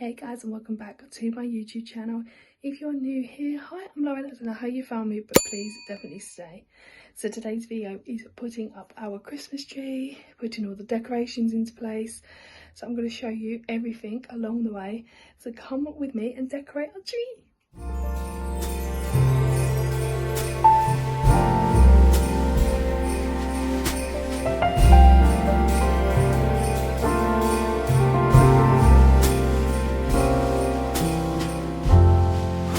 Hey guys, and welcome back to my YouTube channel. If you're new here, hi, I'm Lauren. I don't know how you found me, but please definitely stay. So today's video is putting up our Christmas tree, putting all the decorations into place. So I'm going to show you everything along the way. So come with me and decorate our tree.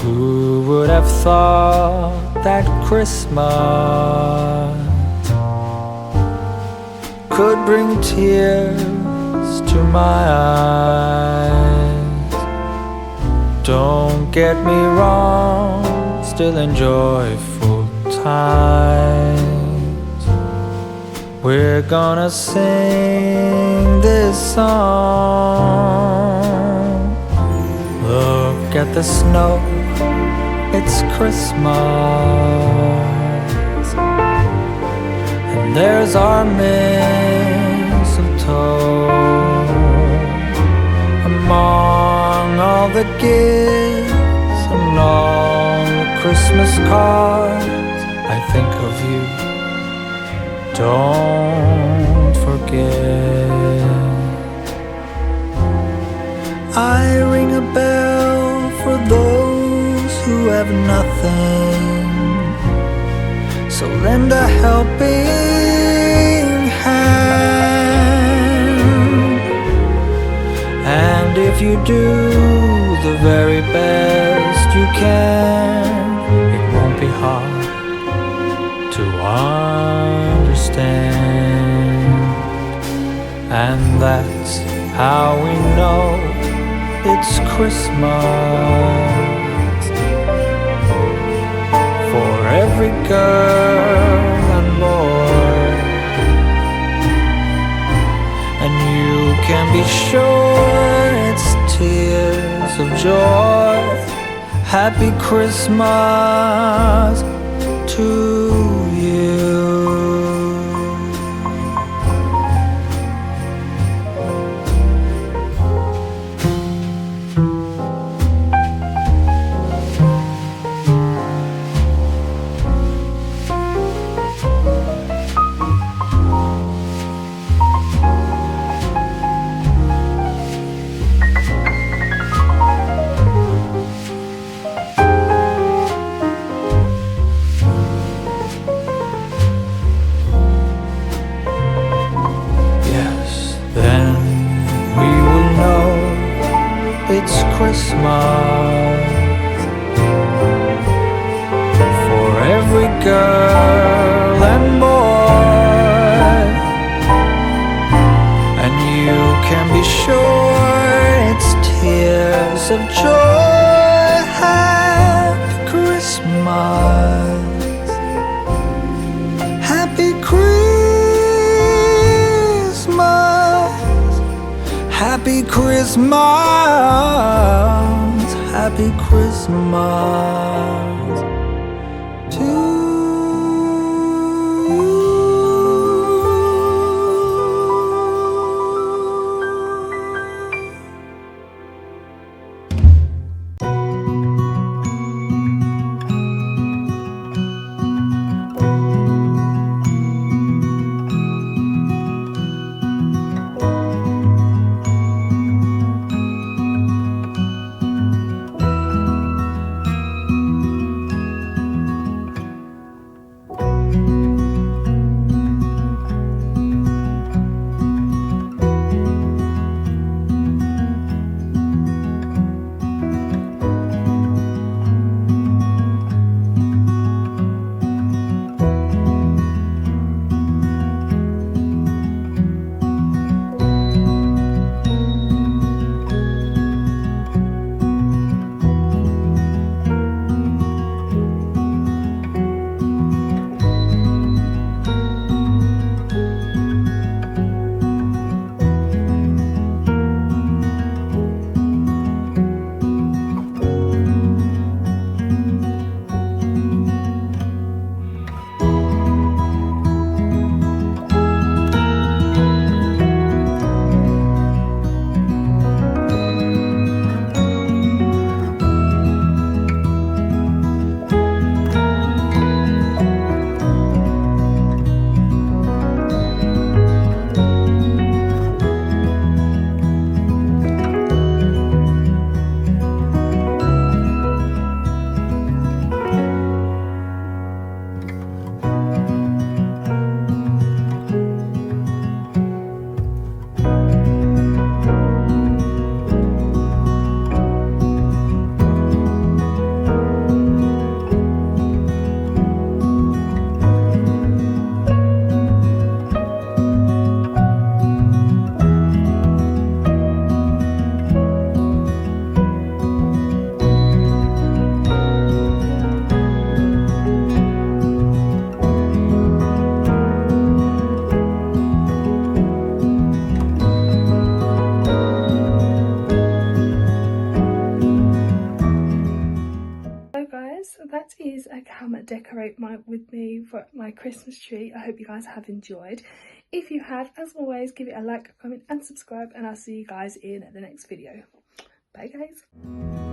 Who would have thought that Christmas could bring tears to my eyes? Don't get me wrong, still enjoyful times. We're gonna sing this song. Look at the snow, it's Christmas, and there's our mistletoe. Among all the gifts and all the Christmas cards, I think of you, don't forget. I ring a bell for those who have nothing, so lend a helping hand. And if you do the very best you can, it won't be hard to understand. And that's how we know it's Christmas for every girl and boy, and you can be sure it's tears of joy. Happy Christmas to you. It's Christmas for every girl and boy, and you can be sure it's tears of joy. Happy Christmas, happy Christmas, happy Christmas, happy Christmas to you. guys come decorate with me for my Christmas tree. I hope you guys have enjoyed. If you have, as always, give it a like, comment and subscribe, and I'll see you guys in the next video. Bye guys.